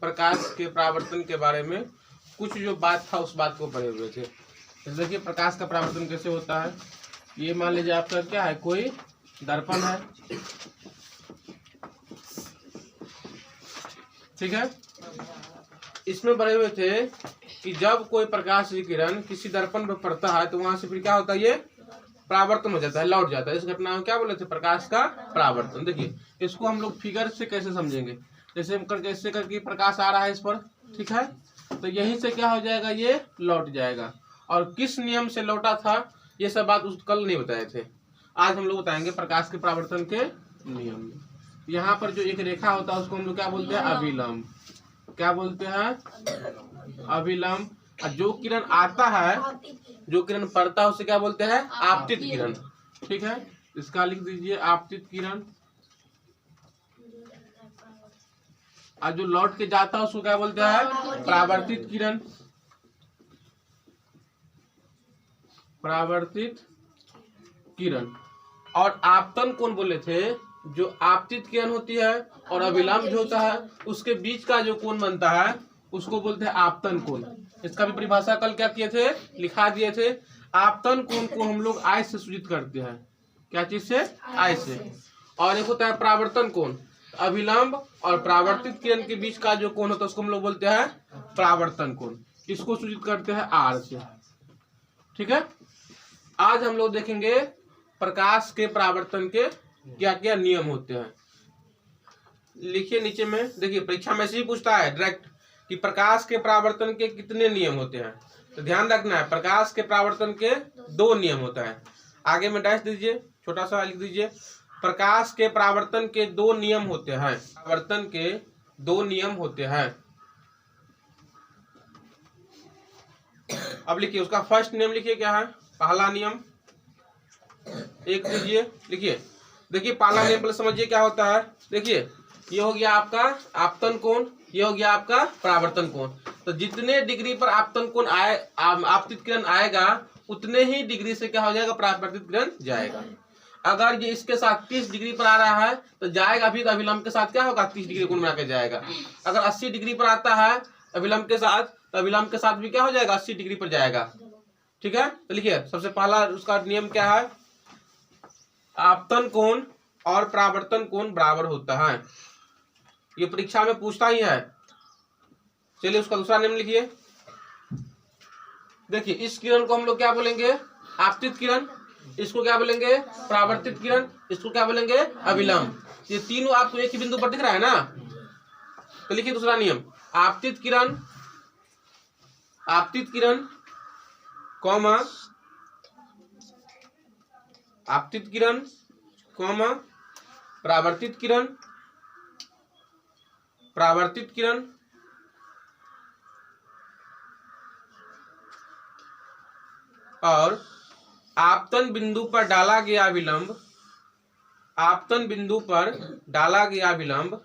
प्रकाश के परावर्तन के बारे में कुछ जो बात था उस बात को पढ़े हुए थे। तो देखिए प्रकाश का परावर्तन कैसे होता है। ये मान लीजिए आपका क्या है, कोई दर्पण है, ठीक है। इसमें पढ़े हुए थे कि जब कोई प्रकाश विकिरण किसी दर्पण पर पड़ता है तो वहां से फिर क्या होता है, ये परावर्तन हो जाता है, लौट जाता है। इस घटना में क्या बोले थे, प्रकाश का परावर्तन। देखिए इसको हम लोग फिगर से कैसे समझेंगे, जैसे कैसे करके प्रकाश आ रहा है इस पर, ठीक है, तो यहीं से क्या हो जाएगा, ये लौट जाएगा। और किस नियम से लौटा था ये सब बात उस कल नहीं बताए थे, आज हम लोग बताएंगे प्रकाश के परावर्तन के नियम। यहाँ पर जो एक रेखा होता है उसको हम लोग क्या बोलते हैं, अभिलंब। क्या बोलते हैं, अभिलंब। और जो किरण आता है, जो किरण पड़ता है उसे क्या बोलते हैं, आपतित किरण, ठीक है। इसका लिख दीजिए आपतित किरण। और जो लौट के जाता है उसको क्या बोलते हैं, परावर्तित किरण। परावर्तित किरण। और आपतन कोण बोले थे, जो आपतित किरण होती है और अभिलंब जो होता है उसके बीच का जो कोण बनता है उसको बोलते हैं आपतन कोण। इसका भी परिभाषा कल क्या किए थे, लिखा दिए थे। आपतन कोण को हम लोग आई से सूचित करते हैं। क्या चीज से, आई से। और एक होता है परावर्तन कोण, अभिलंब और परावर्तित किरण के बीच का जो कोण होता है उसको हम लोग बोलते हैं परावर्तन कोण। इसको सूचित करते हैं आर से, ठीक है। आज हम लोग देखेंगे प्रकाश के परावर्तन के क्या क्या नियम होते हैं। लिखिए नीचे में, देखिए परीक्षा में से ही पूछता है डायरेक्ट कि प्रकाश के परावर्तन के कितने नियम होते हैं। तो ध्यान रखना है, प्रकाश के परावर्तन के 2 नियम होता है। आगे में डैश दीजिए, छोटा सा लिख दीजिए, प्रकाश के परावर्तन के 2 नियम होते हैं। परावर्तन के 2 नियम होते हैं। अब लिखिए उसका फर्स्ट नियम, लिखिए क्या है, पहला नियम एक दीजिए, लिखिए। देखिए पहला नियम पहले समझिए क्या होता है। देखिए ये हो गया आपका आपतन कोण, ये हो गया आपका परावर्तन कोण। तो जितने डिग्री पर आपतन कोण आए, आपतित किरण आएगा उतने ही डिग्री से क्या हो जाएगा, परावर्तित किरण जाएगा। अगर ये इसके साथ 30 डिग्री पर आ रहा है तो जाएगा भी, तो अभिलंब के साथ क्या होगा, 30 डिग्री कोण बना के जाएगा। अगर 80 डिग्री पर आता है अभिलंब के साथ, तो अभिलंब के साथ भी क्या हो जाएगा, 80 डिग्री पर जाएगा, ठीक है। तो लिखिए सबसे पहला उसका नियम क्या है, आपतन कोण और परावर्तन कोण बराबर होता है। ये परीक्षा में पूछता ही है। चलिए उसका दूसरा नियम लिखिए। देखिए इस किरण को हम लोग क्या बोलेंगे, आपतित किरण। इसको क्या बोलेंगे, परावर्तित किरण। इसको क्या बोलेंगे, अभिलंब। ये तीनों आपको एक ही बिंदु पर दिख रहा है ना। तो लिखिए दूसरा नियम, आपतित किरण, आपतित किरण कॉमा आपतित किरण कॉमा परावर्तित किरण, परावर्तित किरण और आपतन बिंदु पर डाला गया विलंब, आपतन बिंदु पर डाला गया विलंब,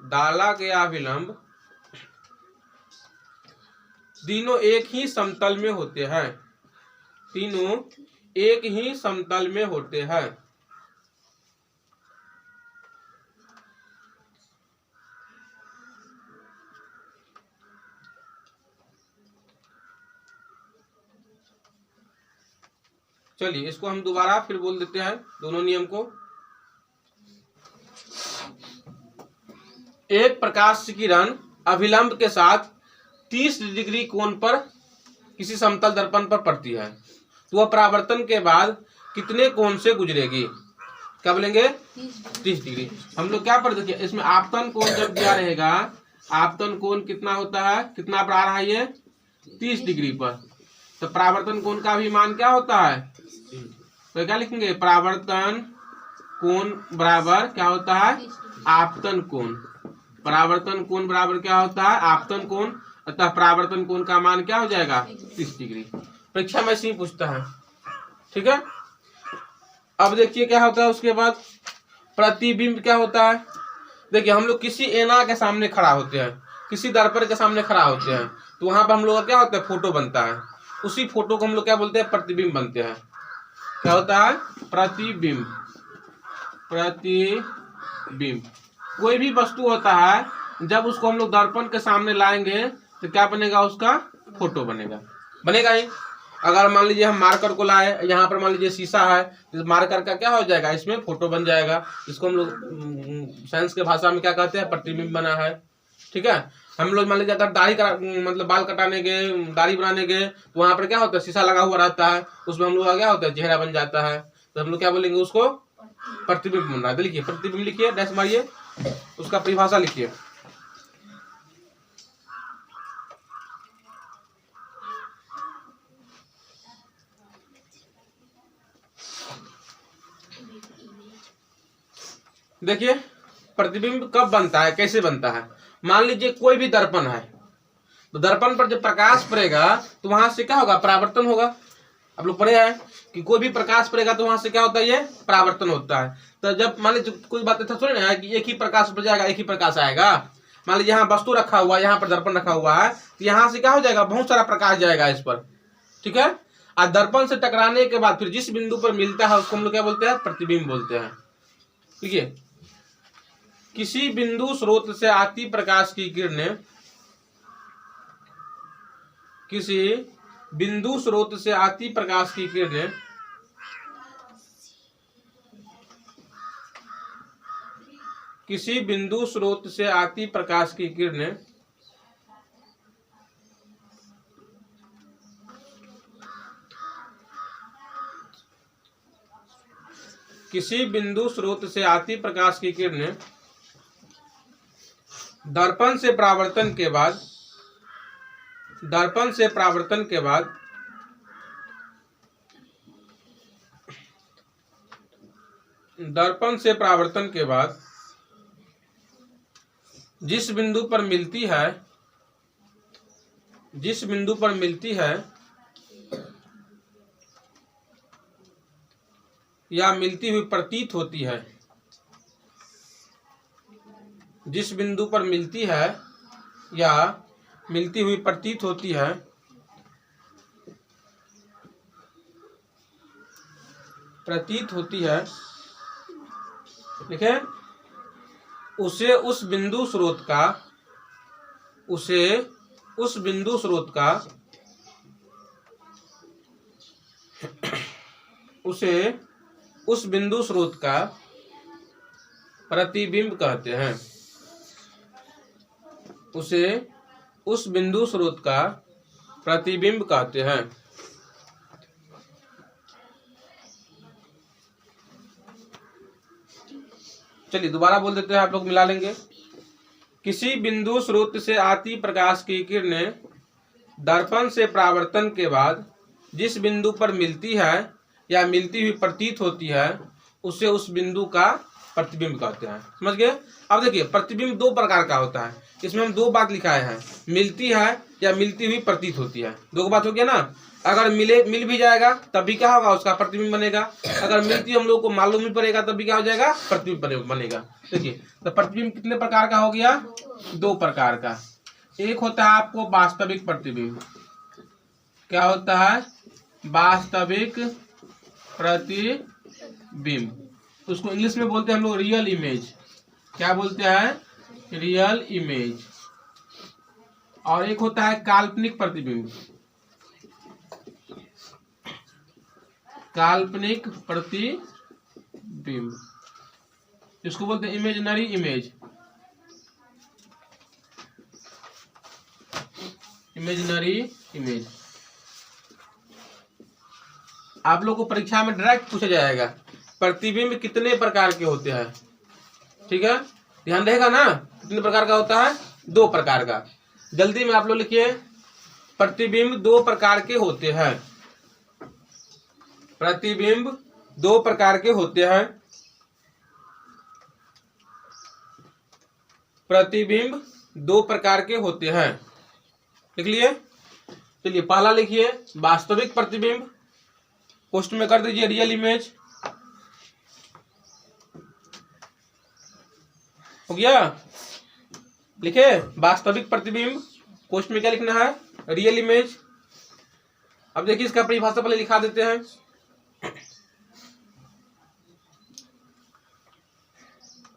डाला गया विलंब तीनों एक ही समतल में होते हैं। तीनों एक ही समतल में होते हैं। चलिए इसको हम दोबारा फिर बोल देते हैं दोनों नियम को। एक प्रकाश किरण अभिलंब के साथ 30 डिग्री कोण पर किसी समतल दर्पण पर पड़ती है तो वह परावर्तन के बाद कितने कोण से गुजरेगी, क्या बोलेंगे, 30 डिग्री। हम लोग क्या पढ़, देखिए इसमें आपतन कोण जब दिया रहेगा, आपतन कोण कितना होता है, कितना पर आ रहा है ये, 30 डिग्री पर। तो परावर्तन कोण का भी मान क्या होता है, तो क्या लिखेंगे, परावर्तन कोण बराबर क्या होता है, आपतन कोण। परावर्तन कोण बराबर क्या होता है, आपतन कोण। अतः परावर्तन कोण का मान क्या हो जाएगा, 30 डिग्री। परीक्षा में से ही पूछता है, ठीक है। अब देखिए क्या होता है उसके बाद, प्रतिबिंब क्या होता है। देखिए हम लोग किसी ऐना के सामने खड़ा होते हैं, किसी दर्पण के सामने खड़ा होते हैं, तो वहां पर हम लोग का क्या होता है, फोटो बनता है। उसी फोटो को हम लोग क्या बोलते हैं, प्रतिबिंब बनते हैं। क्या होता है, प्रतिबिंब, प्रतिबिंब। कोई भी वस्तु होता है जब उसको हम लोग दर्पण के सामने लाएंगे तो क्या बनेगा, उसका फोटो बनेगा, बनेगा ही। अगर मान लीजिए हम मार्कर को लाए, यहाँ पर मान लीजिए शीशा है, इस मार्कर का क्या हो जाएगा, इसमें फोटो बन जाएगा। इसको हम लोग साइंस के भाषा में क्या कहते हैं, प्रतिबिंब बना है। ठीक है। हम लोग मान लीजिए अगर मतलब बाल कटाने के, दाढ़ी बनाने के, तो वहां पर क्या होता है, शीशा लगा हुआ रहता है, उसमें हम लोग का क्या होता है, चेहरा बन जाता है। तो हम लोग क्या बोलेंगे, उसको प्रतिबिंब बन रहा है। लिखिए प्रतिबिंब, लिखिए, डैश मारिए, उसका परिभाषा लिखिए। देखिए प्रतिबिंब कब बनता है, कैसे बनता है। मान लीजिए कोई भी दर्पण है, तो दर्पण पर जब प्रकाश पड़ेगा तो वहां से क्या होगा, परावर्तन होगा। आप लोग पढ़े हैं कि कोई भी प्रकाश पड़ेगा तो वहां से क्या होता है, ये परावर्तन होता है। तो जब मान लीजिए कुछ बातें थोड़ी ना है कि एक ही प्रकाश पड़ जाएगा, एक ही प्रकाश आएगा। मान लीजिए यहाँ वस्तु रखा हुआ है, यहाँ पर दर्पण रखा हुआ है, तो यहाँ से क्या हो जाएगा, बहुत सारा प्रकाश जाएगा इस पर। ठीक है। और दर्पण से टकराने के बाद फिर जिस बिंदु पर मिलता है उसको हम लोग क्या बोलते हैं, प्रतिबिंब बोलते हैं। ठीक है। किसी बिंदु स्रोत से आती प्रकाश की किरणें, किसी बिंदु स्रोत से आती प्रकाश की किरणें किसी बिंदु स्रोत से आती प्रकाश की किरणें किसी बिंदु स्रोत से आती प्रकाश की किरणें दर्पण से परावर्तन के बाद दर्पण से परावर्तन के बाद दर्पण से परावर्तन के बाद जिस बिंदु पर मिलती है या मिलती हुई प्रतीत होती है, जिस बिंदु पर मिलती है या मिलती हुई प्रतीत होती है, ठीक है, उसे उस बिंदु स्रोत का प्रतिबिंब कहते हैं। उसे उस बिंदु स्रोत का प्रतिबिंब कहते हैं। चलिए दोबारा बोल देते हैं, आप लोग मिला लेंगे। किसी बिंदु स्रोत से आती प्रकाश की किरणें दर्पण से परावर्तन के बाद जिस बिंदु पर मिलती है या मिलती हुई प्रतीत होती है उसे उस बिंदु का प्रतिबिंब कहते हैं। समझ गए। अब देखिए प्रतिबिंब दो प्रकार का होता है, इसमें हम दो बात लिखाए हैं, मिलती है या मिलती हुई प्रतीत होती है। दो बात हो गया ना। अगर मिल भी जाएगा तब भी क्या होगा, उसका प्रतिबिंब बनेगा। अगर मिलती हम लोग को मालूम ही पड़ेगा तब भी क्या हो जाएगा, प्रतिबिंब बनेगा। देखिए तो प्रतिबिंब कितने प्रकार का हो गया, दो प्रकार का। एक होता है आपको वास्तविक प्रतिबिंब। क्या होता है, वास्तविक प्रतिबिंब। उसको इंग्लिश में बोलते हैं हम लोग रियल इमेज। क्या बोलते हैं, रियल इमेज। और एक होता है काल्पनिक प्रतिबिंब। काल्पनिक प्रतिबिंब इसको बोलते हैं इमेजिनरी इमेज। इमेजिनरी इमेज आप लोग को परीक्षा में डायरेक्ट पूछा जाएगा, प्रतिबिंब कितने प्रकार के होते हैं। ठीक है, ध्यान रहेगा ना। कितने प्रकार का होता है, दो प्रकार का। जल्दी में आप लोग लिखिए, प्रतिबिंब दो प्रकार के होते हैं। प्रतिबिंब दो प्रकार के होते हैं। प्रतिबिंब दो प्रकार के होते हैं। लिख लिए। चलिए पहला लिखिए वास्तविक प्रतिबिंब, पोस्ट में कर दीजिए रियल इमेज। हो गया, लिखे वास्तविक प्रतिबिंब, पोस्ट में क्या लिखना है, रियल इमेज। अब देखिए इसका परिभाषा पहले लिखा देते हैं।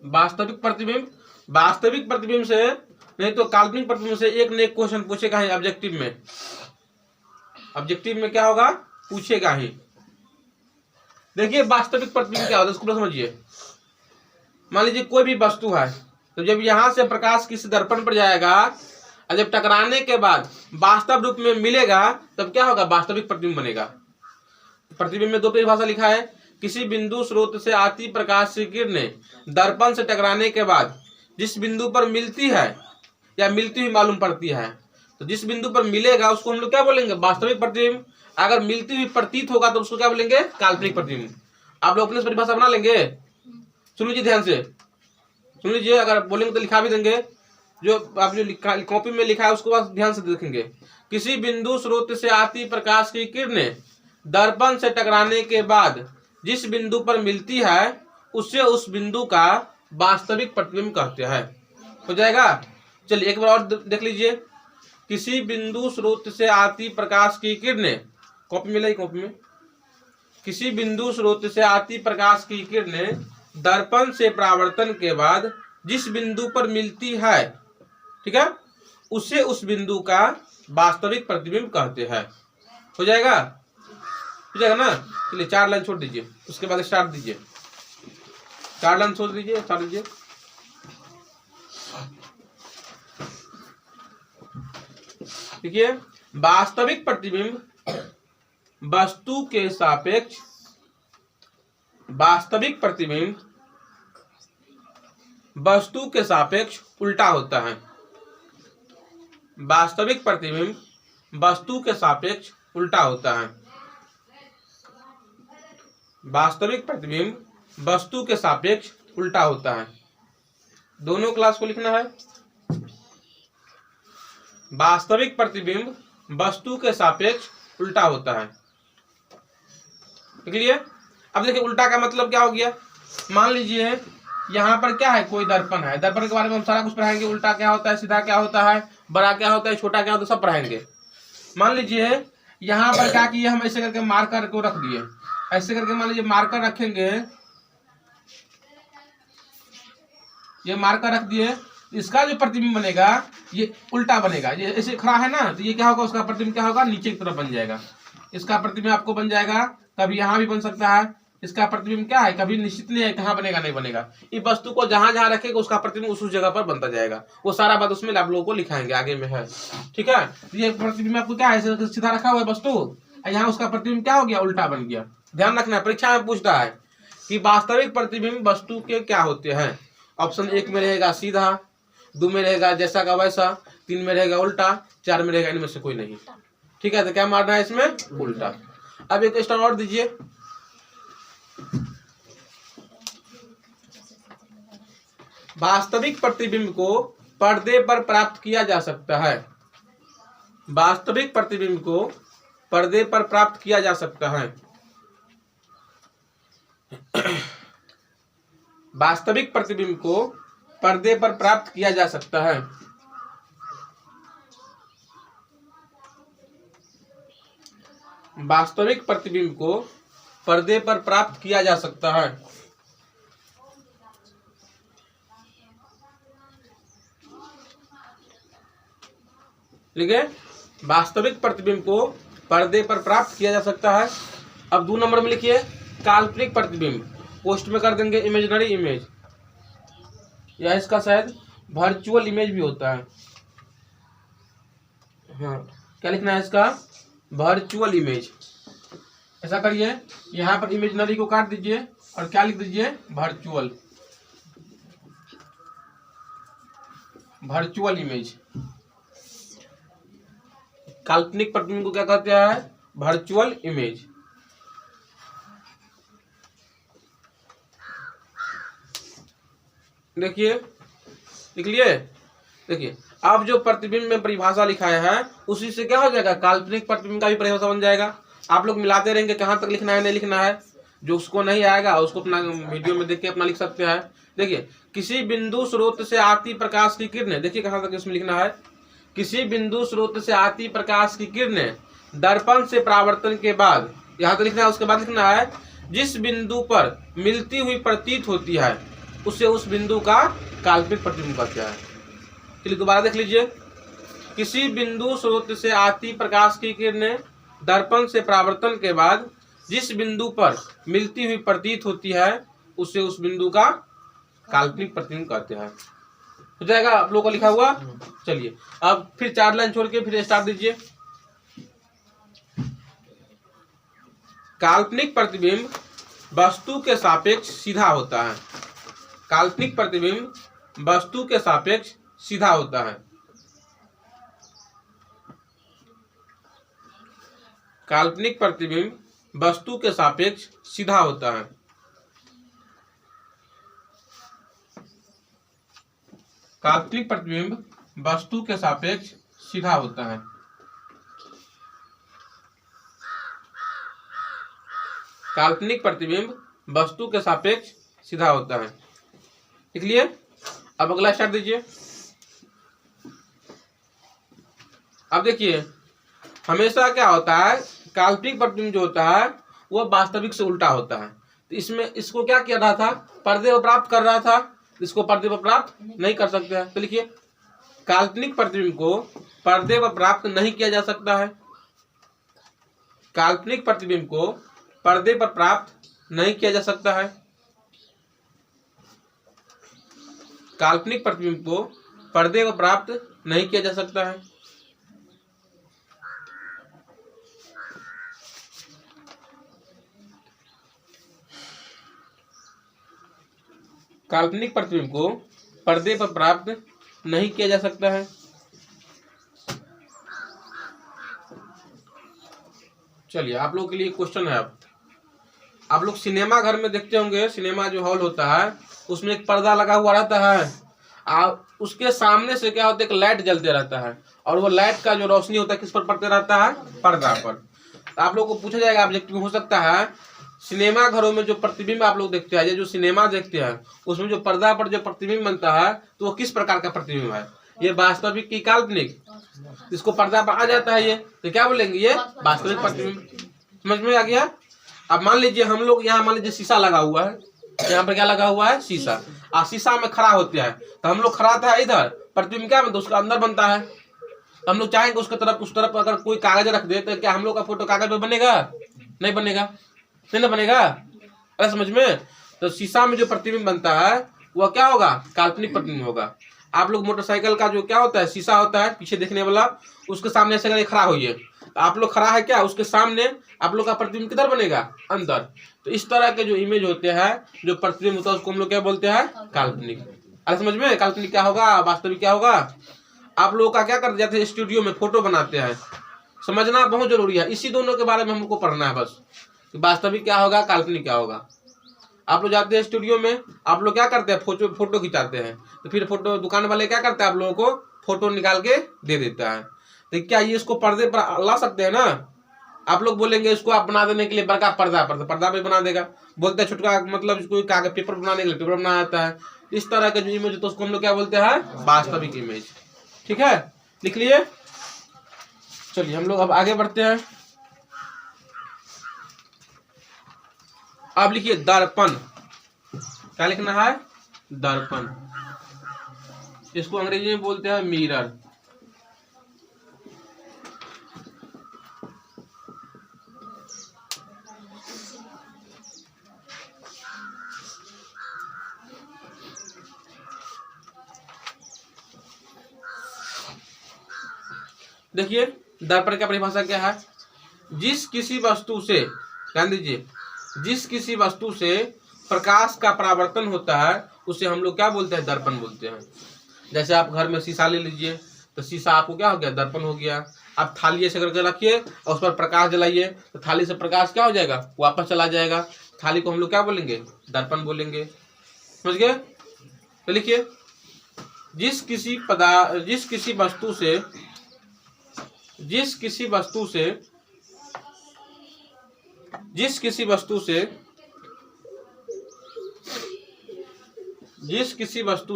वास्तविक प्रतिबिंब वास्तविक प्रतिबिंब से नहीं तो काल्पनिक प्रतिबिंब से एक न एक क्वेश्चन पूछेगा ही ऑब्जेक्टिव में। ऑब्जेक्टिव में क्या होगा, पूछेगा ही। देखिए वास्तविक प्रतिबिंब क्या होता है, उसको समझिए। मान लीजिए कोई भी वस्तु है, तो जब यहां से प्रकाश किसी दर्पण पर जाएगा और जब टकराने के बाद वास्तव रूप में मिलेगा, तब क्या होगा, वास्तविक प्रतिबिंब बनेगा। प्रतिबिंब में दो परिभाषा लिखा है, किसी बिंदु स्रोत से आती प्रकाश की किरणें दर्पण से टकराने के बाद जिस बिंदु पर मिलती है या मिलती हुई मालूम पड़ती है, तो जिस बिंदु पर मिलेगा उसको हम लोग क्या बोलेंगे, वास्तविक प्रतिबिंब। अगर मिलती हुई प्रतीत होगा तो उसको क्या बोलेंगे, काल्पनिक प्रतिबिंब। आप लोग अपने से परिभाषा बना लेंगे। सुन लीजिए ध्यान से, सुन लीजिए, अगर बोलेंगे तो लिखा भी देंगे। जो आप जो लिखा कॉपी में लिखा है उसको बस ध्यान से देखेंगे। किसी बिंदु स्रोत से आती प्रकाश की किरणें दर्पण से टकराने के बाद जिस बिंदु पर मिलती है उससे उस बिंदु का वास्तविक प्रतिबिंब कहते हैं। हो जाएगा। चलिए एक बार और देख लीजिए। किसी बिंदु स्रोत से आती प्रकाश की किरणें, कॉपी में लाई, कॉपी में, किसी बिंदु स्रोत से आती प्रकाश की किरणें दर्पण से परावर्तन के बाद जिस बिंदु पर मिलती है, ठीक है, उसे उस बिंदु का वास्तविक प्रतिबिंब कहते हैं। हो जाएगा, हो जाएगा ना। चलिए 4 लाइन छोड़ दीजिए, उसके बाद स्टार्ट दीजिए। 4 लाइन छोड़ दीजिए, स्टार्ट दीजिए। देखिए वास्तविक प्रतिबिंब वस्तु के सापेक्ष, वास्तविक प्रतिबिंब वस्तु के सापेक्ष उल्टा होता है। वास्तविक प्रतिबिंब वस्तु के सापेक्ष उल्टा होता है। वास्तविक प्रतिबिंब वस्तु के सापेक्ष उल्टा होता है। दोनों क्लास को लिखना है। वास्तविक प्रतिबिंब वस्तु के सापेक्ष उल्टा होता है। लिख लिए। अब देखिए उल्टा का मतलब क्या हो गया। मान लीजिए यहाँ पर क्या है, कोई दर्पण है। दर्पण के बारे में हम सारा कुछ पढ़ाएंगे। उल्टा क्या होता है, सीधा क्या होता है, बड़ा क्या होता है, छोटा क्या होता है, सब पढ़ाएंगे। मान लीजिए यहाँ पर क्या किए, हम ऐसे करके मार्कर को रख दिए। ऐसे करके मान लीजिए मार्कर रखेंगे, ये मार्कर रख दिए। इसका जो प्रतिबिंब बनेगा ये उल्टा बनेगा। ये ऐसे खड़ा है ना, तो ये क्या होगा, उसका प्रतिबिंब क्या होगा, नीचे की तरफ बन जाएगा। इसका प्रतिबिंब आपको बन जाएगा, कभी यहाँ भी बन सकता है। इसका प्रतिबिंब क्या है, कभी निश्चित नहीं है कहाँ बनेगा, नहीं बनेगा। इस वस्तु को जहां जहां रखेगा उसका प्रतिबिंब उस जगह पर बनता जाएगा। वो सारा बात उसमें आप लोगों को लिखाएंगे, आगे में है, ठीक है। ये प्रतिबिंब आपको क्या है, सीधा रखा हुआ है वस्तु, यहाँ उसका प्रतिबिंब क्या हो गया, उल्टा बन गया। ध्यान रखना, परीक्षा में पूछता है कि वास्तविक प्रतिबिंब वस्तु के क्या होते हैं। ऑप्शन 1 में रहेगा सीधा, 2 में रहेगा जैसा का वैसा, 3 में रहेगा उल्टा, 4 में रहेगा इनमें से कोई नहीं, ठीक है। तो क्या मारना है इसमें, उल्टा। अब एक स्टार और दीजिए। वास्तविक प्रतिबिंब को पर्दे पर प्राप्त किया जा सकता है। वास्तविक प्रतिबिंब को पर्दे पर प्राप्त किया जा सकता है। वास्तविक प्रतिबिंब को पर्दे पर प्राप्त किया जा सकता है। वास्तविक प्रतिबिंब को पर्दे पर प्राप्त किया जा सकता है। ठीक है, वास्तविक प्रतिबिंब को पर्दे पर प्राप्त किया जा सकता है। अब 2 नंबर में लिखिए काल्पनिक प्रतिबिंब। पोस्ट में कर देंगे इमेजिनरी इमेज, या इसका शायद वर्चुअल इमेज भी होता है। हाँ, क्या लिखना है इसका, वर्चुअल इमेज। ऐसा करिए, यहाँ पर इमेजिनरी को काट दीजिए और क्या लिख दीजिए, वर्चुअल। Virtual image. काल्पनिक प्रतिबिंब को क्या कहते हैं, वर्चुअल इमेज। देखिए, लिख लिए। देखिए अब जो प्रतिबिंब में परिभाषा लिखाया है उसी से क्या हो जाएगा, काल्पनिक प्रतिबिंब का भी परिभाषा बन जाएगा। आप लोग मिलाते रहेंगे, कहाँ तक लिखना है नहीं लिखना है। जो उसको नहीं आएगा उसको अपना वीडियो में देख के अपना लिख सकते हैं। देखिए किसी बिंदु स्रोत से आती प्रकाश की किरणें, देखिए कहाँ तक इसमें लिखना है, किसी बिंदु स्रोत से आती प्रकाश की किरणें दर्पण से परावर्तन के बाद, यहाँ तक लिखना है। उसके बाद लिखना है जिस बिंदु पर मिलती हुई प्रतीत होती है उसे उस बिंदु का काल्पनिक प्रतिबिंब कहते हैं। चलिए दोबारा देख लीजिए। किसी बिंदु स्रोत से आती प्रकाश की किरणें दर्पण से परावर्तन के बाद जिस बिंदु पर मिलती हुई प्रतीत होती है उसे उस बिंदु का काल्पनिक प्रतिबिंब कहते हैं। हो जाएगा आप लोगों का लिखा हुआ। चलिए अब फिर 4 लाइन छोड़ के फिर स्टार्ट दीजिए। काल्पनिक प्रतिबिंब वस्तु के सापेक्ष सीधा होता है। काल्पनिक प्रतिबिंब वस्तु के सापेक्ष सीधा होता है। काल्पनिक प्रतिबिंब वस्तु के सापेक्ष सीधा होता है। काल्पनिक प्रतिबिंब वस्तु के सापेक्ष सीधा होता है। काल्पनिक प्रतिबिंब वस्तु के सापेक्ष सीधा होता है। लिख लिए। अब अगला स्टार्ट दीजिए। अब देखिए हमेशा क्या होता है, काल्पनिक प्रतिबिंब जो होता है वह वास्तविक से उल्टा होता है। तो इसमें इसको क्या किया रहा था, पर्दे पर प्राप्त कर रहा था, इसको पर्दे पर प्राप्त नहीं कर सकते हैं। तो लिखिए काल्पनिक प्रतिबिंब को पर्दे पर प्राप्त नहीं किया जा सकता है। काल्पनिक प्रतिबिंब को पर्दे पर प्राप्त नहीं किया जा सकता है। काल्पनिक प्रतिबिंब को पर्दे पर प्राप्त नहीं किया जा सकता है। काल्पनिक प्रतिबिंब को पर्दे पर प्राप्त नहीं किया जा सकता है। चलिए आप लोगों के लिए क्वेश्चन है। आप लोग सिनेमा घर में देखते होंगे, सिनेमा जो हॉल होता है उसमें एक पर्दा लगा हुआ रहता है। आप उसके सामने से क्या होता है, एक लाइट जलते रहता है और वो लाइट का जो रोशनी होता है किस पर पड़ते रहता है, पर्दा पर। तो आप लोग को पूछा जाएगा ऑब्जेक्टिव हो सकता है सिनेमा घरों में जो प्रतिबिंब आप लोग देखते हैं, ये जो सिनेमा देखते हैं उसमें जो पर्दा पर जो प्रतिबिंब बनता है तो वो किस प्रकार का प्रतिबिंब है, ये वास्तविक की काल्पनिक। इसको पर्दा पर आ जाता है ये, तो क्या बोलेंगे, ये वास्तविक प्रतिबिंब। समझ में आ गया। अब मान लीजिए हम लोग यहाँ मान लीजिए शीशा लगा हुआ है, यहाँ पर क्या लगा हुआ है, शीशा। शीशा में खड़ा होते हैं तो हम लोग खड़ा था इधर, प्रतिबिंब क्या बनता है, उसका अंदर बनता है। हम लोग चाहेंगे उसके तरफ, उस तरफ अगर कोई कागज रख दे तो क्या हम लोग का फोटो कागज पे बनेगा, नहीं बनेगा, नहीं ना बनेगा। अरे समझ में। तो शीशा में जो प्रतिबिंब बनता है वह क्या होगा, काल्पनिक प्रतिबिंब होगा। आप लोग मोटरसाइकिल का जो क्या होता है, शीशा होता है पीछे देखने वाला, उसके सामने ऐसे खड़ा होइए, तो आप लोग खड़ा है क्या, उसके सामने आप लोग का प्रतिबिंब किधर बनेगा, अंदर। तो इस तरह के जो इमेज होते हैं, जो प्रतिबिंब होता है उसको हम लोग क्या बोलते हैं, काल्पनिक। अरे समझ में, काल्पनिक क्या होगा, वास्तविक क्या होगा। आप लोग का क्या करते जाते हैं, स्टूडियो में फोटो बनाते हैं, समझना बहुत जरूरी है। इसी दोनों के बारे में हमको पढ़ना है बस, वास्तविक क्या होगा, काल्पनिक क्या होगा। आप लोग जाते हैं स्टूडियो में, आप लोग क्या करते हैं, फोटो खिंचाते हैं, तो फिर फोटो दुकान वाले क्या करते हैं, आप लोगों को फोटो निकाल के दे देता है। तो क्या ये इसको पर्दे पर ला सकते हैं ना। आप लोग बोलेंगे इसको आप बना देने के लिए बड़का पर्दा पे बना देगा, बोलते हैं छोटका मतलब कोई कागज पेपर बनाने के लिए पेपर बना आता है। इस तरह का जो इमेज होता है उसको हम लोग क्या बोलते हैं, वास्तविक इमेज। ठीक है, लिख लिए। चलिए हम लोग अब आगे बढ़ते हैं। अब लिखिए दर्पण। क्या लिखना है, दर्पण। इसको अंग्रेजी में बोलते हैं मिरर। देखिए दर्पण का परिभाषा क्या है, जिस किसी वस्तु से, ध्यान दीजिए, जिस किसी वस्तु से प्रकाश का परावर्तन होता है उसे हम लोग क्या बोलते हैं, दर्पण बोलते हैं। जैसे आप घर में शीशा ले लीजिए, तो शीशा आपको क्या हो गया, दर्पण हो गया। आप थाली ऐसे करके रखिए और उस पर प्रकाश जलाइए, तो थाली से प्रकाश क्या हो जाएगा, वापस चला जाएगा। थाली को हम लोग क्या बोलेंगे, दर्पण बोलेंगे। समझ गए। तो लिखिए जिस किसी वस्तु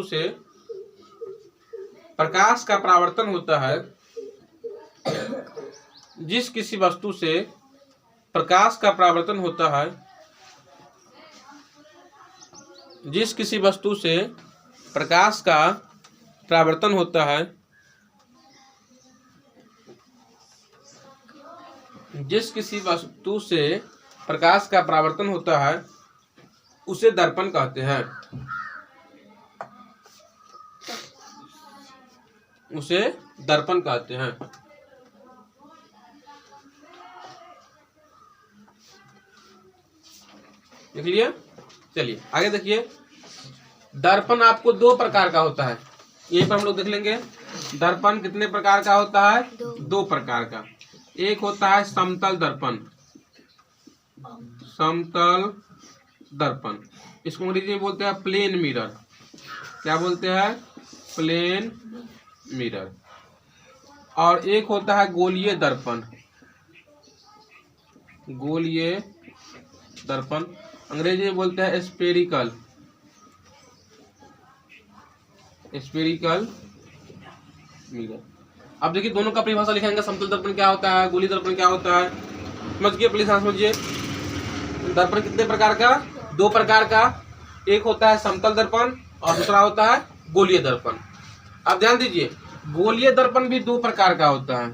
से प्रकाश का परावर्तन होता है, जिस किसी वस्तु से प्रकाश का परावर्तन होता है, जिस किसी वस्तु से प्रकाश का परावर्तन होता है, जिस किसी वस्तु से प्रकाश का परावर्तन होता है उसे दर्पण कहते हैं। उसे दर्पण कहते हैं। देख लिए। चलिए आगे देखिए। दर्पण आपको दो प्रकार का होता है, ये पर हम लोग देख लेंगे। दर्पण कितने प्रकार का होता है? दो प्रकार का। एक होता है समतल दर्पण। समतल दर्पण, इसको अंग्रेजी में बोलते हैं प्लेन मिरर। क्या बोलते हैं? Plane mirror. और एक होता है गोलीय दर्पण। गोलीय दर्पण अंग्रेजी में बोलते हैं स्फेरिकल। Spherical mirror. अब देखिए दोनों का परिभाषा लिखेंगे। समतल दर्पण क्या होता है, गोलीय दर्पण क्या होता है, समझिए प्लीज। हाँ समझिए। दर्पण कितने प्रकार का? दो प्रकार का। एक होता है समतल दर्पण और दूसरा होता है गोलीय दर्पण। अब ध्यान दीजिए, गोलीय दर्पण भी दो प्रकार का होता है।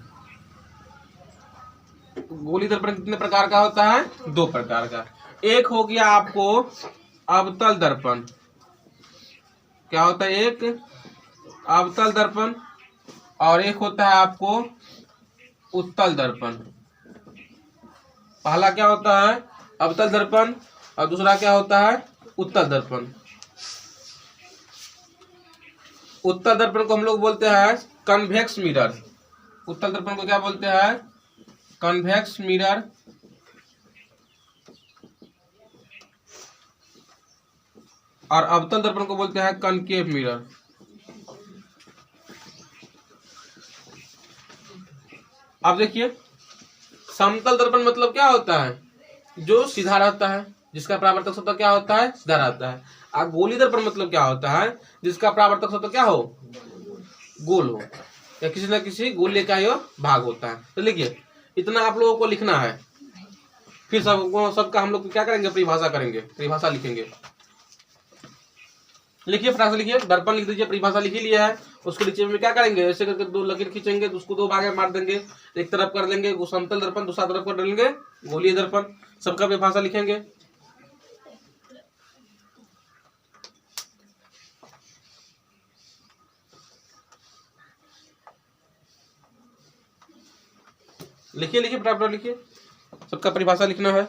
गोलीय दर्पण कितने प्रकार का होता है? दो प्रकार का। एक हो गया आपको अवतल दर्पण। क्या होता है? एक अवतल दर्पण और एक होता है आपको उत्तल दर्पण। पहला क्या होता है? अवतल दर्पण और दूसरा क्या होता है? उत्तल दर्पण। उत्तल दर्पण को हम लोग बोलते हैं कन्वेक्स मिरर। उत्तल दर्पण को क्या बोलते हैं? Convex mirror. और अवतल दर्पण को बोलते हैं कनकेव मिरर। अब देखिए, समतल दर्पण मतलब क्या होता है? जो सीधा रहता है, जिसका परावर्तक सतह क्या होता है? सीधा रहता है। और गोलीय दर्पण मतलब क्या होता है? जिसका परावर्तक सतह क्या हो? गोल हो, या किसी न किसी गोलीय का यह भाग होता है। तो लिखिए, इतना आप लोगों को लिखना है। फिर सबका हम लोग क्या करेंगे? परिभाषा करेंगे, परिभाषा लिखेंगे। लिखिए, फटाक से लिखिए। दर्पण लिख दीजिए, परिभाषा लिख ही लिया है। उसके नीचे में क्या करेंगे? ऐसे करके दो लकीर खींचेंगे, तो उसको दो भाग में मार देंगे। एक तरफ कर लेंगे समतल दर्पण, दूसरा तरफ कर लेंगे गोलीय दर्पण। सबका परिभाषा लिखेंगे। लिखिए लिखिए, फटाफट लिखिए। सबका परिभाषा लिखना है।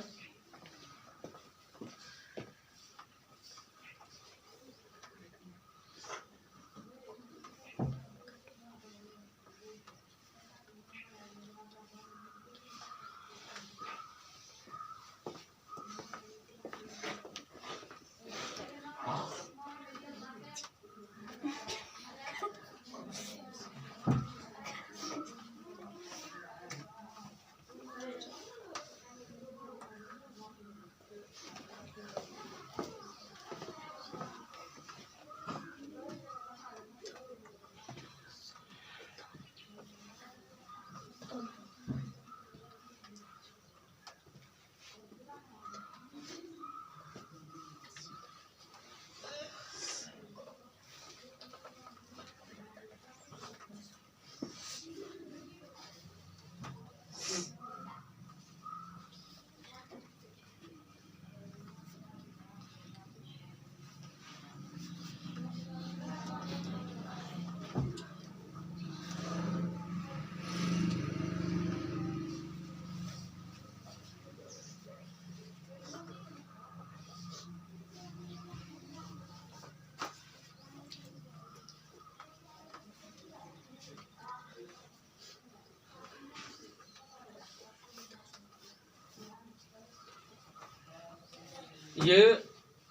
ये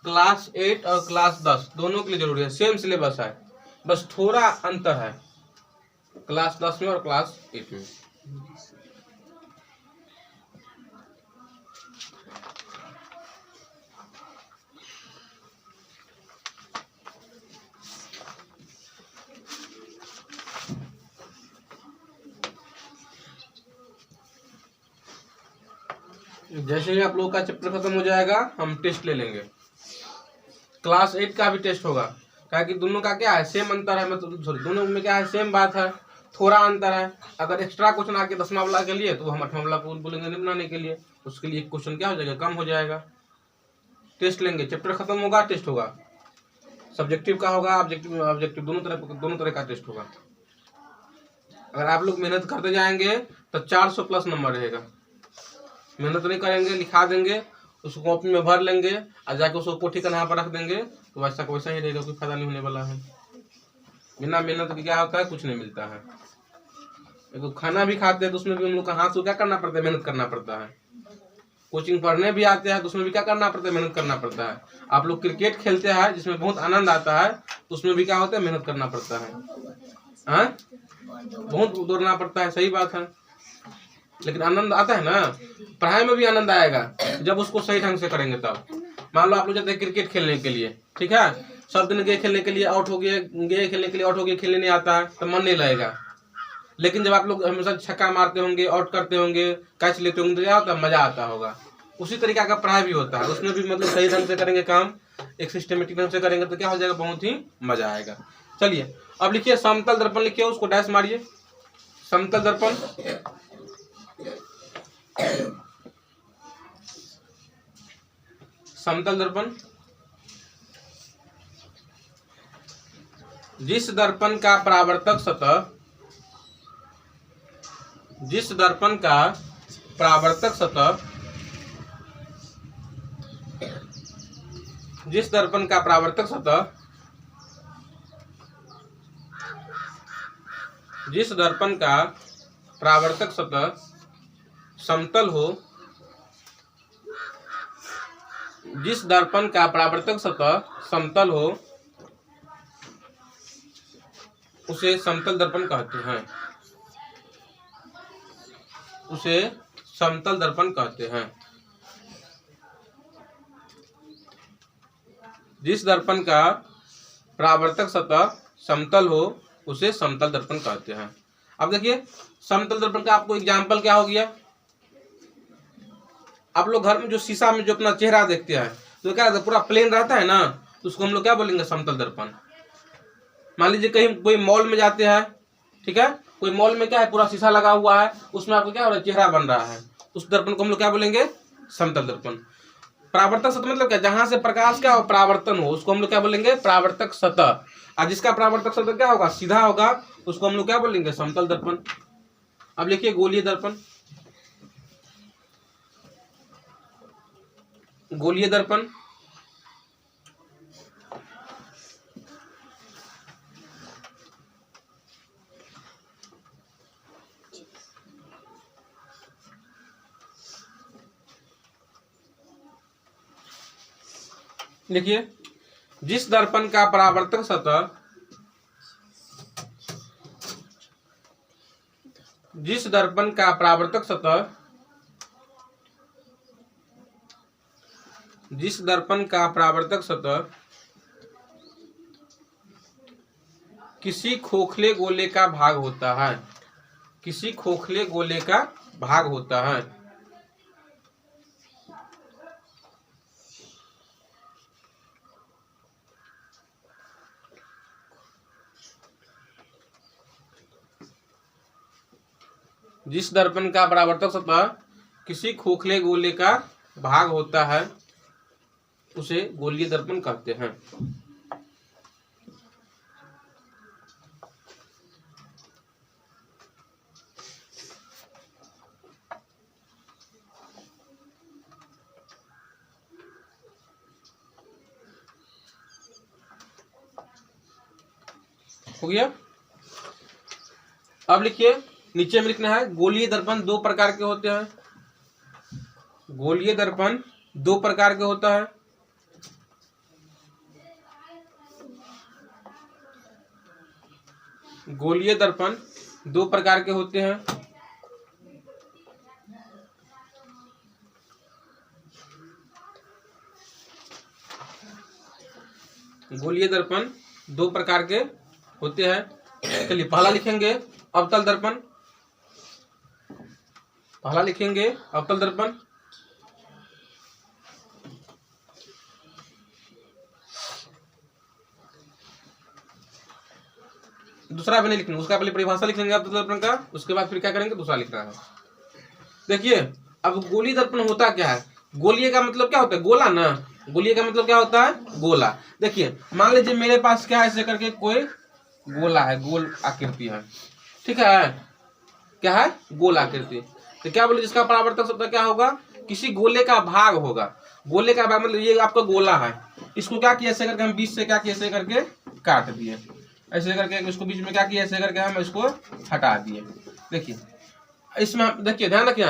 क्लास 8 और क्लास 10 दोनों के लिए जरूरी है। सेम सिलेबस है, बस थोड़ा अंतर है क्लास 10 में और क्लास 8 में। जैसे ही आप लोगों का चैप्टर खत्म हो जाएगा हम टेस्ट ले लेंगे। क्लास 8 का भी टेस्ट होगा, क्या कि दोनों का क्या है, सेम अंतर है, मतलब सॉरी दोनों में क्या है, सेम बात है, थोड़ा अंतर है। अगर एक्स्ट्रा क्वेश्चन आके 10वां वाला के लिए तो हम 8वां वाला बोलेंगे नहीं बनाने के लिए, उसके लिए क्वेश्चन क्या हो जाएगा, कम हो जाएगा। टेस्ट लेंगे, चैप्टर खत्म होगा, टेस्ट होगा, सब्जेक्टिव का होगा, ऑब्जेक्टिव दोनों तरह का टेस्ट होगा। अगर आप लोग मेहनत करते जाएंगे तो 400 प्लस नंबर रहेगा। मेहनत नहीं करेंगे, लिखा देंगे, उसको कॉपी में भर लेंगे और जाके उसको कोठी कन्हा पर रख देंगे तो वैसा वैसा ही रहेगा, कोई फायदा नहीं होने वाला है। बिना मेहनत के क्या होता है, कुछ नहीं मिलता है। देखो खाना भी खाते हैं तो उसमें भी हम लोग का हाथ से क्या करना पड़ता है, मेहनत करना पड़ता है। कोचिंग पढ़ने भी आते हैं तो उसमें भी क्या करना पड़ता है, मेहनत करना पड़ता है। आप लोग क्रिकेट खेलते हैं जिसमें बहुत आनंद आता है तो उसमें भी क्या होता है, मेहनत करना पड़ता है, हाँ बहुत दौड़ना पड़ता है, सही बात है। लेकिन आनंद आता है ना, पढ़ाई में भी आनंद आएगा जब उसको सही ढंग से करेंगे तब। मान लो आप लोग जाते हैं क्रिकेट खेलने के लिए, ठीक है, सब दिन गए खेलने के लिए, आउट हो गए, गए खेलने के लिए, आउट हो गए, खेलने नहीं आता है तो मन नहीं लगेगा। लेकिन जब आप लोग हमेशा छक्का मारते होंगे, आउट करते होंगे, कैच लेते होंगे तो क्या होता है, मजा आता होगा। उसी तरीका का पढ़ाई भी होता है, उसमें भी मतलब सही ढंग से करेंगे काम, एक सिस्टमेटिक ढंग से करेंगे तो क्या हो जाएगा, बहुत ही मजा आएगा। चलिए अब लिखिए समतल दर्पण, लिखिए उसको डैश मारिए। समतल दर्पण, समतल दर्पण जिस दर्पण का परावर्तक सतह, जिस दर्पण का परावर्तक सतह, जिस दर्पण का परावर्तक सतह, जिस दर्पण का परावर्तक सतह समतल हो, जिस दर्पण का परावर्तक सतह समतल हो उसे समतल दर्पण कहते हैं, उसे समतल दर्पण कहते हैं। जिस दर्पण का परावर्तक सतह समतल हो उसे समतल दर्पण कहते हैं। अब देखिए समतल दर्पण का आपको एग्जाम्पल क्या हो गया, आप लोग घर में जो शीशा में जो अपना चेहरा देखते हैं तो क्या रहता है, पूरा प्लेन रहता है ना, तो उसको हम लोग क्या बोलेंगे, समतल दर्पण। मान लीजिए कहीं कोई मॉल में जाते हैं, ठीक है, कोई मॉल में क्या है, पूरा शीशा लगा हुआ है, उसमें आपको क्या हो रहा है, चेहरा बन रहा है, उस दर्पण को हम लोग क्या बोलेंगे, समतल दर्पण। परावर्तक सतह मतलब क्या, जहां से प्रकाश क्या हो, परावर्तन हो, उसको हम लोग क्या बोलेंगे, परावर्तक सतह। और जिसका परावर्तक सतह क्या होगा, सीधा होगा, उसको हम लोग क्या बोलेंगे, समतल दर्पण। अब लिखिए गोलीय दर्पण, गोलीय दर्पण लिखिए जिस दर्पण का परावर्तक सतह, जिस दर्पण का परावर्तक सतह, जिस दर्पण का परावर्तक सतह किसी खोखले गोले का भाग होता है, किसी खोखले गोले का भाग होता है, जिस दर्पण का परावर्तक सतह किसी खोखले गोले का भाग होता है उसे गोलीय दर्पण कहते हैं। हो गया। अब लिखिए नीचे में लिखना है गोलीय दर्पण दो प्रकार के होते हैं, गोलीय दर्पण दो प्रकार के होता है। गोलीय दर्पण दो प्रकार के होते हैं। गोलीय दर्पण दो प्रकार के होते हैं। चलिए पहला लिखेंगे अवतल दर्पण, पहला लिखेंगे अवतल दर्पण। दूसरा भी नहीं लिखना, उसका पहले परिभाषा लिख लेंगे अवतल दर्पण का, उसके बाद फिर क्या करेंगे, दूसरा लिखना है। देखिए अब गोली दर्पण होता क्या है, गोलीय का मतलब क्या होता है, गोला ना, गोलीय का मतलब क्या होता है, गोला। देखिए मान लीजिए मेरे पास क्या है, ऐसे करके कोई गोला है, गोल आकृति है, ठीक है, क्या है, गोल आकृति। तो क्या बोले, जिसका परावर्तक शब्द क्या होगा, किसी गोले का भाग होगा। गोले का भाग मतलब ये आपका गोला है, इसको क्या किया, ऐसे करके हम बीच से क्या किया, ऐसे करके काट दिए, ऐसे करके इसको बीच में क्या किया, ऐसे करके हम इसको हटा दिए। देखिए इसमें देखिए ध्यान रखिए,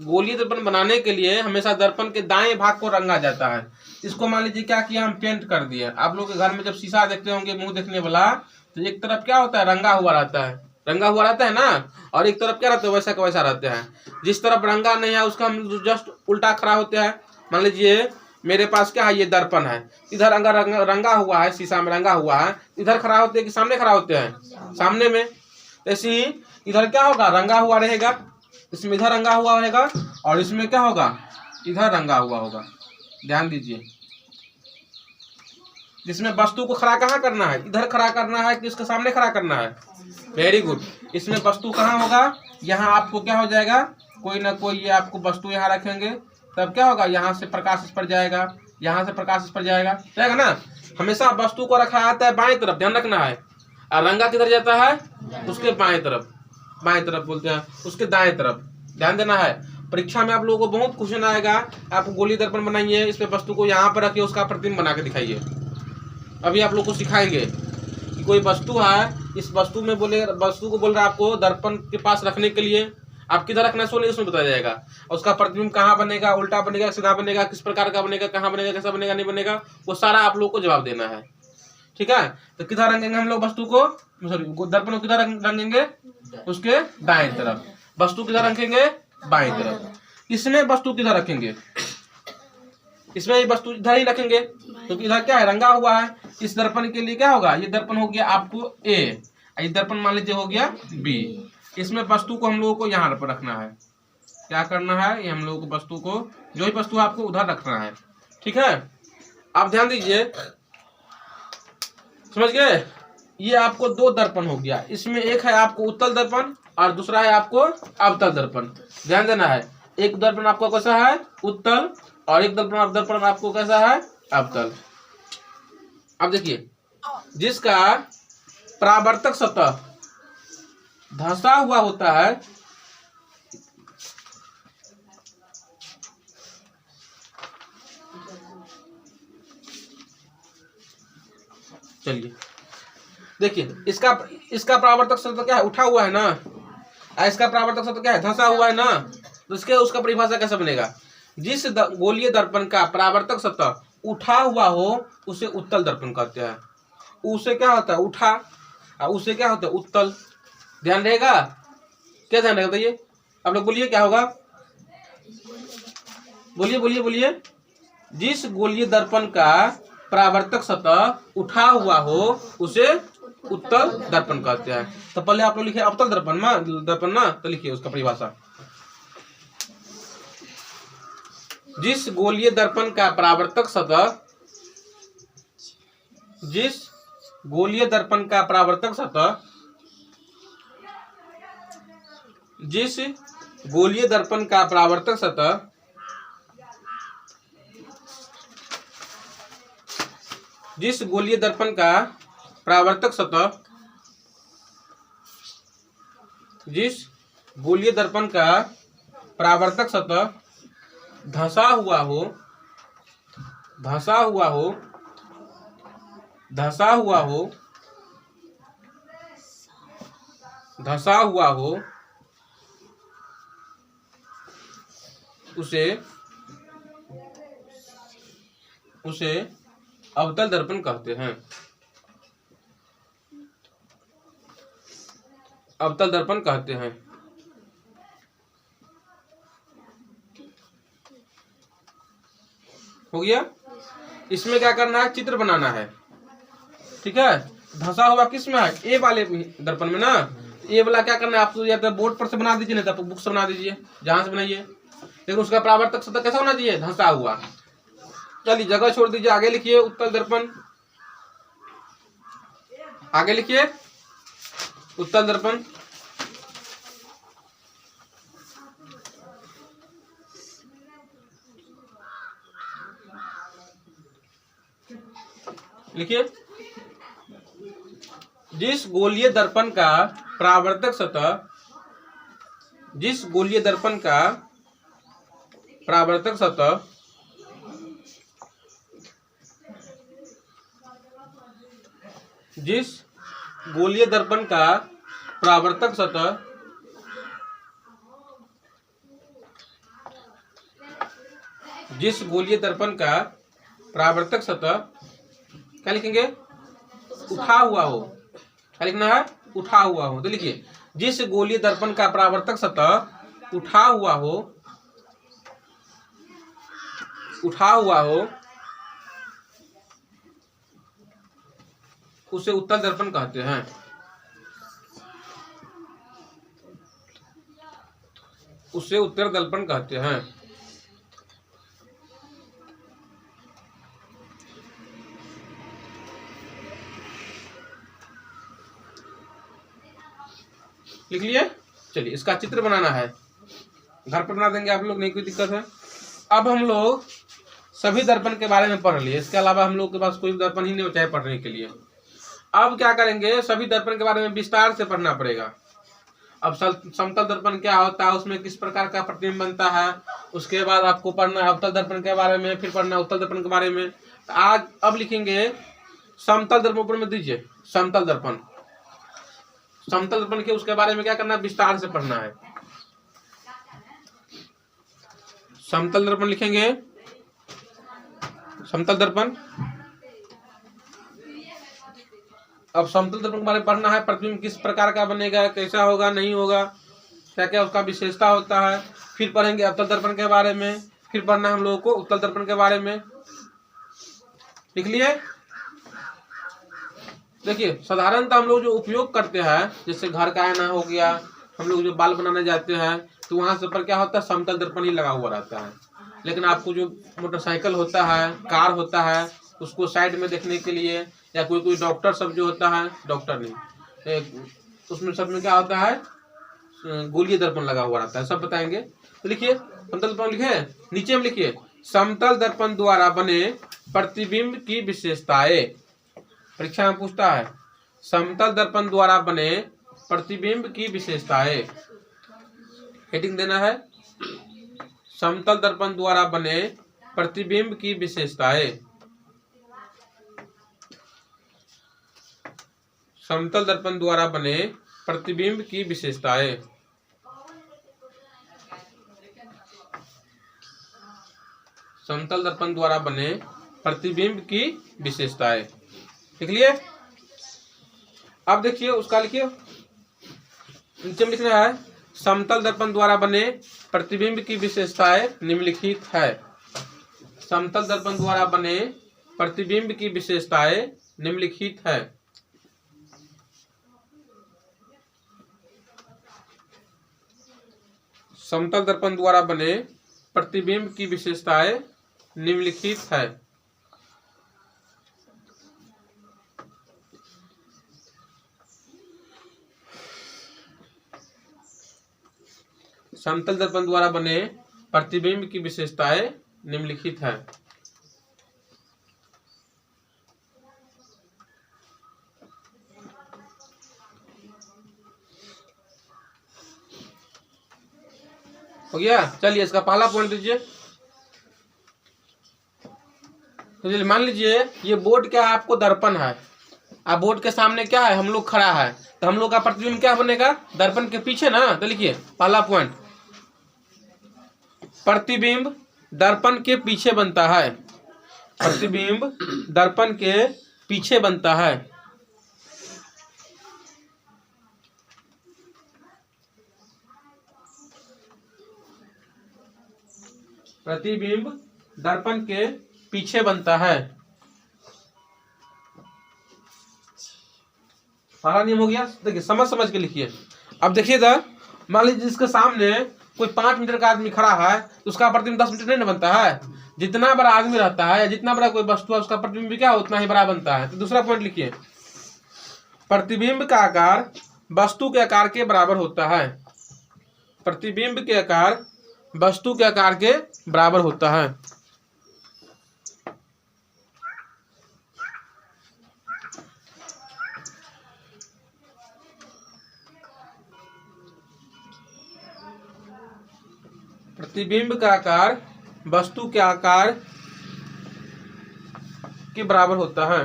गोलीय दर्पण बनाने के लिए हमेशा दर्पण के दाएं भाग को रंगा जाता है। इसको मान लीजिए क्या किया, हम पेंट कर दिए। आप लोग के घर में जब शीशा देखते होंगे मुंह देखने वाला, तो एक तरफ क्या होता है, रंगा हुआ रहता है, रंगा हुआ रहता है ना, और एक तरफ क्या रहता है, वैसा का वैसा रहते हैं। जिस तरफ रंगा नहीं है उसका हम जस्ट उल्टा खड़ा होते हैं। मान लीजिए मेरे पास क्या है, ये दर्पण है, इधर रंगा हुआ है, शीशा में रंगा हुआ है, इधर खड़ा होते हैं कि सामने खड़ा होते हैं, सामने में। ऐसे ही इधर क्या होगा, रंगा हुआ रहेगा, इसमें इधर रंगा हुआ रहेगा, और इसमें क्या होगा, इधर रंगा हुआ होगा। ध्यान दीजिए, जिसमें वस्तु को खड़ा कहाँ करना है, इधर खड़ा करना है कि इसके सामने खड़ा करना है, वेरी गुड। इसमें वस्तु कहाँ होगा, यहाँ आपको क्या हो जाएगा, कोई ना कोई ये आपको वस्तु यहाँ रखेंगे, तब क्या होगा, यहाँ से प्रकाश इस पर जाएगा, यहाँ से प्रकाश इस पर जाएगा ना। हमेशा वस्तु को रखा जाता है बाएं तरफ, ध्यान रखना है, और रंगा किधर जाता है, उसके बाएं तरफ, बाएं तरफ बोलते हैं, उसके दाएं तरफ, ध्यान देना है। परीक्षा में आप लोगों को बहुत क्वेश्चन आएगा, आप गोली दर्पण बनाइए, इस पे वस्तु को यहाँ पर रखिए, उसका प्रतिबिंब बना के दिखाइए। अभी आप लोग को सिखाएंगे कि कोई वस्तु है, इस वस्तु में बोले, वस्तु को बोल रहा है आपको दर्पण के पास रखने के लिए, आप किधर रखना है उसमें बताया जाएगा, और उसका प्रतिबिंब कहाँ बनेगा, उल्टा बनेगा, सीधा बनेगा, किस प्रकार का बनेगा, कहाँ बनेगा, कैसा बनेगा, नहीं बनेगा, वो सारा आप लोग को जवाब देना है, ठीक है। तो किधर रंगेंगे हम लोग वस्तु को, सॉरी दर्पण को किधर रंगेंगे, उसके दाएं तरफ। वस्तु किधर रखेंगे, बाएं तरफ। इसमें वस्तु किधर रखेंगे, इसमें वस्तु इधर ही रखेंगे, क्योंकि इधर क्या है, रंगा हुआ है। इस दर्पण के लिए क्या होगा, ये दर्पण हो गया आपको ए, ये दर्पण मान लीजिए हो गया बी। इसमें वस्तु को हम लोगों को यहाँ पर रखना है, क्या करना है, ये हम लोगों को वस्तु को, जो ही वस्तु आपको उधर रखना है, ठीक है। आप ध्यान दीजिए, समझ गए। ये आपको दो दर्पण हो गया, इसमें एक है आपको उत्तल दर्पण और दूसरा है आपको अवतल दर्पण। ध्यान देना है, एक दर्पण आपको कैसा है, उत्तल, और एक दर्पण आपको कैसा है, अवतल। अब देखिए, जिसका परावर्तक सतह धंसा हुआ होता है, चलिए देखिए, इसका परावर्तक सतह क्या है, उठा हुआ है ना, इसका परावर्तक सतह क्या है, धंसा हुआ है ना, तो उसका परिभाषा कैसे बनेगा, जिस गोलीय दर्पण का परावर्तक सतह उठा हुआ हो उसे उत्तल दर्पण कहते हैं। उसे क्या होता है, उठा, और उसे क्या होता है, उत्तल। ध्यान रहेगा, क्या ध्यान रहेगा बताइए, आप लोग बोलिए क्या होगा, बोलिए बोलिए बोलिए। जिस गोलीय दर्पण का परावर्तक सतह उठा हुआ हो उसे उत्तल दर्पण कहते हैं। तो पहले आप लोग लिखे अवतल दर्पण ना, तो लिखिए उसका परिभाषा। जिस गोलीय दर्पण का परावर्तक सतह, जिस गोलीय दर्पण का परावर्तक सतह, जिस गोलीय दर्पण का परावर्तक सतह जिस गोलीय दर्पण का परावर्तक सतह, जिस गोलीय दर्पण का परावर्तक सतह धंसा हुआ हो, धंसा हुआ हो, धंसा हुआ हो, धंसा हुआ हो, उसे अवतल दर्पण कहते हैं। अवतल दर्पण कहते हैं। हो गया। इसमें क्या करना है, चित्र बनाना है, ठीक है। धंसा हुआ किस में है, ए वाले दर्पण में ना। ए वाला क्या करना है आपको, या तो बोर्ड पर से बना दीजिए, नहीं तो बुक से बना दीजिए, जहां से बनाइए, लेकिन उसका परावर्तक सतह कैसा होना चाहिए, धंसा हुआ। चलिए जगह छोड़ दीजिए, आगे लिखिए उत्तल दर्पण, आगे लिखिए उत्तल दर्पण, लिखिए जिस गोलीय दर्पण का परावर्तक सतह, जिस गोलीय दर्पण का परावर्तक सतह जिस गोलीय दर्पण का परावर्तक सतह जिस गोलीय दर्पण का परावर्तक सतह क्या लिखेंगे, उठा हुआ हो, क्या लिखना है, उठा हुआ हो। तो लिखिए जिस गोलीय दर्पण का परावर्तक सतह उठा हुआ हो, उठा हुआ हो उसे उत्तल दर्पण कहते हैं। उसे उत्तल दर्पण कहते हैं। लिख लिए। चलिए इसका चित्र बनाना है, घर पर बना देंगे आप लोग, नहीं कोई दिक्कत है। अब हम लोग सभी दर्पण के बारे में पढ़ लिए, इसके अलावा हम लोग के पास कोई दर्पण ही नहीं होता है पढ़ने के लिए। अब क्या करेंगे, सभी दर्पण के बारे में विस्तार से पढ़ना पड़ेगा। अब समतल दर्पण क्या होता है, उसमें किस प्रकार का प्रतिबिंब बनता है, उसके बाद आपको पढ़ना है अवतल दर्पण के बारे में, फिर पढ़ना उत्तल दर्पण के बारे में। तो आज अब लिखेंगे समतल दर्पण, ऊपर में दीजिए समतल दर्पण। समतल दर्पण के उसके बारे में क्या करना है, विस्तार से पढ़ना है। समतल दर्पण लिखेंगे, समतल दर्पण। अब समतल दर्पण के बारे में पढ़ना है, प्रतिबिंब किस प्रकार का बनेगा, कैसा होगा, नहीं होगा, क्या क्या उसका विशेषता होता है। फिर पढ़ेंगे अवतल दर्पण के बारे में, फिर पढ़ना है हम लोगों को उत्तल दर्पण के बारे में। लिख लिए। देखिए साधारणतः हम लोग जो उपयोग करते हैं, जैसे घर का आईना हो गया, हम लोग जो बाल बनाने जाते हैं तो वहां से पर क्या होता है, समतल दर्पण ही लगा हुआ रहता है। लेकिन आपको जो मोटरसाइकिल होता है, कार होता है, उसको साइड में देखने के लिए, या कोई कोई डॉक्टर सब जो होता है, डॉक्टर नहीं, उसमें सब में क्या होता है, गोलीय दर्पण लगा हुआ रहता है, सब बताएंगे। तो लिखिए समतल दर्पण लिखे, नीचे में लिखिए समतल दर्पण द्वारा बने प्रतिबिंब की विशेषताएं। परीक्षा में पूछता है समतल दर्पण द्वारा बने प्रतिबिंब की विशेषताएं। हेडिंग देना है समतल दर्पण द्वारा बने प्रतिबिंब की विशेषताएं। समतल दर्पण द्वारा बने प्रतिबिंब की विशेषताएं। समतल दर्पण द्वारा बने प्रतिबिंब की विशेषताएं। लिख लिए। अब देखिए उसका लिखिए, नीचे में लिखना है समतल दर्पण द्वारा बने प्रतिबिंब की विशेषताएं निम्नलिखित है। समतल दर्पण द्वारा बने प्रतिबिंब की विशेषताएं निम्नलिखित है। समतल दर्पण द्वारा बने प्रतिबिंब की विशेषताएं निम्नलिखित है। समतल दर्पण द्वारा बने प्रतिबिंब की विशेषताएं निम्नलिखित है। हो गया। चलिए इसका पहला पॉइंट दीजिए। तो मान लीजिए ये बोर्ड क्या है, आपको दर्पण है, अब बोर्ड के सामने क्या है, हम लोग खड़ा है, तो हम लोग का प्रतिबिंब क्या बनेगा, दर्पण के पीछे ना। तो लिखिए पहला पॉइंट, प्रतिबिंब दर्पण के पीछे बनता है। प्रतिबिंब दर्पण के पीछे बनता है। प्रतिबिंब दर्पण के पीछे बनता है। पहला नियम हो गया। देखिए समझ समझ के लिखिए। अब देखिएगा, मान लीजिए जिसके सामने कोई 5 मीटर का आदमी खड़ा है, तो उसका प्रतिबिंब 10 मीटर नहीं ना बनता है। जितना बड़ा आदमी रहता है या जितना बड़ा कोई वस्तु है, उसका प्रतिबिंब भी क्या उतना ही बड़ा बनता है। तो दूसरा पॉइंट लिखिए, प्रतिबिंब का आकार वस्तु के आकार के बराबर होता है। प्रतिबिंब के आकार वस्तु के आकार के बराबर होता है। प्रतिबिंब का आकार वस्तु के आकार के बराबर होता है।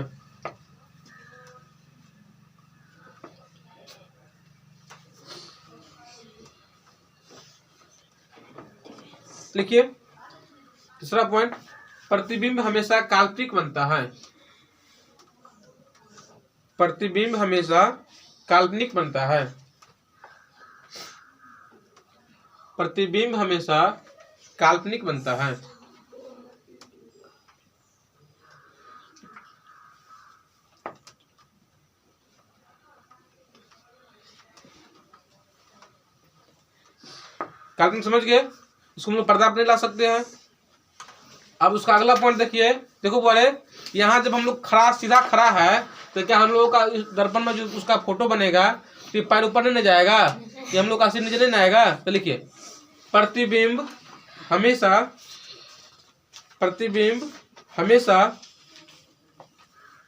लिखिए तीसरा पॉइंट, प्रतिबिंब हमेशा काल्पनिक बनता है। प्रतिबिंब हमेशा काल्पनिक बनता है। प्रतिबिंब हमेशा काल्पनिक बनता है। काल्पनिक समझ गए, इसको हम लोग पर्दा पर नहीं ला सकते हैं। अब उसका अगला पॉइंट देखिए, देखो बोले यहाँ जब हम लोग खड़ा सीधा खड़ा है तो क्या हम लोगों का दर्पण में जो उसका फोटो बनेगा तो पैर ऊपर नहीं जाएगा, ये हम लोग का सिर नीचे नहीं आएगा। तो लिखिए प्रतिबिंब हमेशा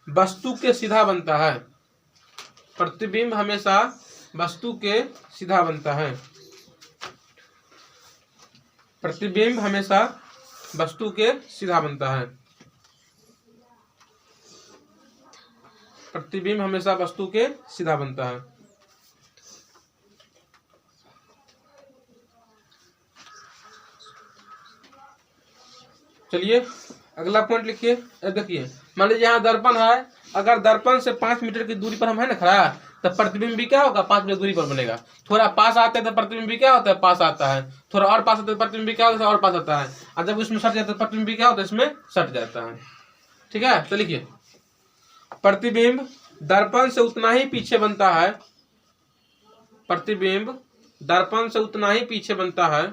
वस्तु के सीधा बनता है। प्रतिबिंब हमेशा वस्तु के सीधा बनता है। प्रतिबिंब हमेशा वस्तु के सीधा बनता है। प्रतिबिंब हमेशा वस्तु के सीधा बनता है। चलिए अगला पॉइंट लिखिए। देखिए मान लीजिए यहाँ दर्पण है, अगर दर्पण से 5 मीटर की दूरी पर हम है ना खड़ा, तो प्रतिबिंब भी क्या होगा 5 मीटर दूरी पर बनेगा। थोड़ा पास आते हैं तो प्रतिबिंब भी क्या होता है पास आता है, थोड़ा और पास आता है तो प्रतिबिंब भी क्या होता है और पास आता है, और जब उसमें सट जाता है प्रतिबिंब भी क्या होता है इसमें सट जाता है। ठीक है, तो लिखिए प्रतिबिंब दर्पण से उतना ही पीछे बनता है। प्रतिबिंब दर्पण से उतना ही पीछे बनता है।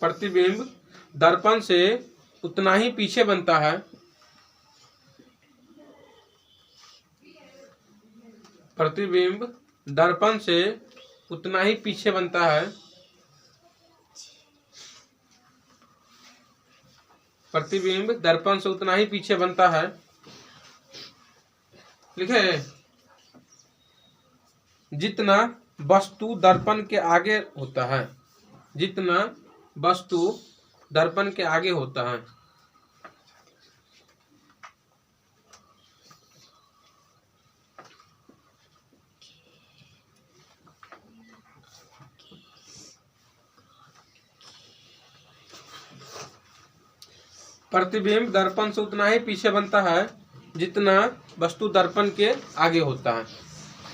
प्रतिबिंब दर्पण से उतना ही पीछे बनता है। प्रतिबिंब दर्पण से उतना ही पीछे बनता है। प्रतिबिंब दर्पण से उतना ही पीछे बनता है। लिखे जितना वस्तु दर्पण के आगे होता है। जितना वस्तु दर्पण के आगे होता है। प्रतिबिंब दर्पण से उतना ही पीछे बनता है जितना वस्तु दर्पण के आगे होता है।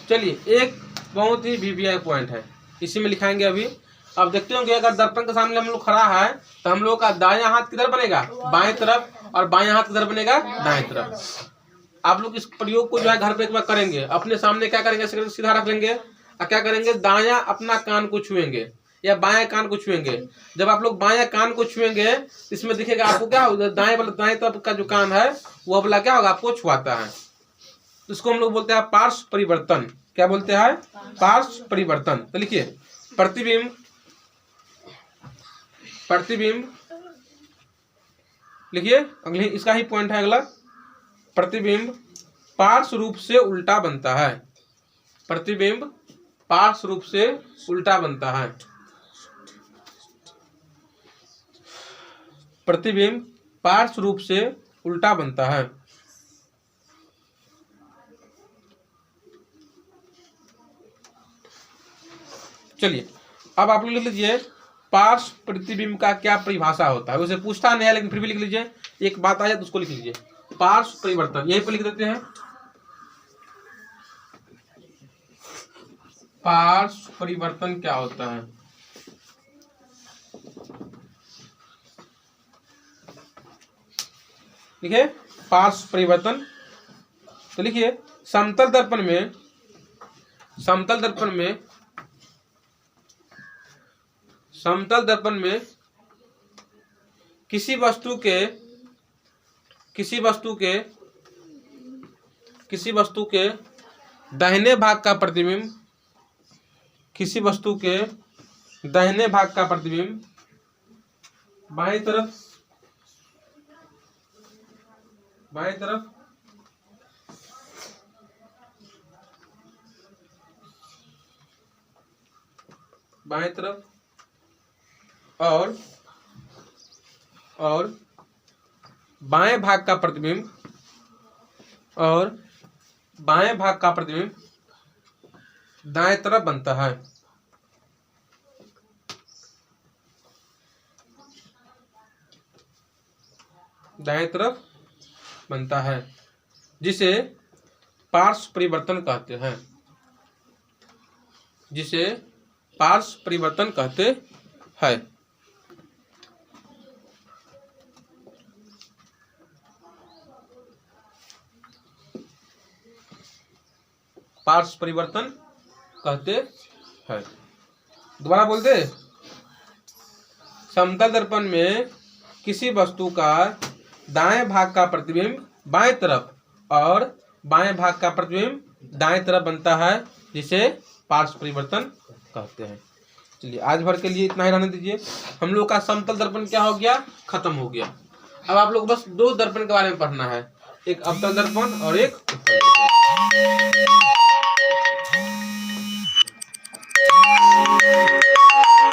चलिए एक बहुत ही वीवीआई पॉइंट है, इसी में लिखाएंगे अभी। अब देखते होंगे अगर दर्पण के सामने हम लोग खड़ा है तो हम लोग का दायां हाथ किधर बनेगा बाएं तरफ, और बाएं हाथ किधर बनेगा दाएं तरफ। आप लोग इस प्रयोग को जो है घर पे एक बार करेंगे, अपने सामने क्या करेंगे सीधा रख लेंगे और क्या करेंगे दायां अपना कान को छुएंगे या बाएं कान को छुएंगे। जब आप लोग बाएं कान को छुएंगे इसमें दिखेगा आपको क्या होगा, दाएं तरफ का जो कान है वो वाला क्या होगा आपको छुआता है। तो इसको हम लोग बोलते हैं पार्श्व परिवर्तन। क्या बोलते हैं पार्श्व परिवर्तन। तो लिखिए प्रतिबिंब लिखिए अगली इसका ही पॉइंट है अगला। प्रतिबिंब पार्श्व रूप से उल्टा बनता है। प्रतिबिंब पार्श्व रूप से उल्टा बनता है। प्रतिबिंब पार्श्व रूप से उल्टा बनता है। चलिए अब आप लोग लिख लीजिए पार्श्व प्रतिबिंब का क्या परिभाषा होता है। उसे पूछता नहीं है लेकिन फिर भी लिख लीजिए, एक बात आ जाए तो उसको लिख लीजिए। पार्श्व परिवर्तन यहीं पर लिख देते हैं। पार्श्व परिवर्तन क्या होता है। लिखिए पार्श्व परिवर्तन। तो लिखिए समतल दर्पण में किसी वस्तु के किसी वस्तु के दाहिने भाग का प्रतिबिंब, किसी वस्तु के दाहिने भाग का प्रतिबिंब बाएं तरफ बाएं तरफ और बाएं भाग का प्रतिबिंब दाएं तरफ बनता है। दाएं तरफ बनता है, जिसे पार्श्व परिवर्तन कहते हैं। जिसे पार्श्व परिवर्तन कहते हैं। पार्श्व परिवर्तन कहते हैं। दोबारा बोलते, समतल दर्पण में किसी वस्तु का दाएं भाग का प्रतिबिंब बाएं तरफ और बाएं भाग का प्रतिबिंब दाएं तरफ बनता है, जिसे पार्श्व परिवर्तन कहते हैं। चलिए आज भर के लिए इतना ही रहने दीजिए। हम लोग का समतल दर्पण क्या हो गया, खत्म हो गया। अब आप लोग बस दो दर्पण के बारे में पढ़ना है, एक अवतल दर्पण और एक उत्तल दर्पण।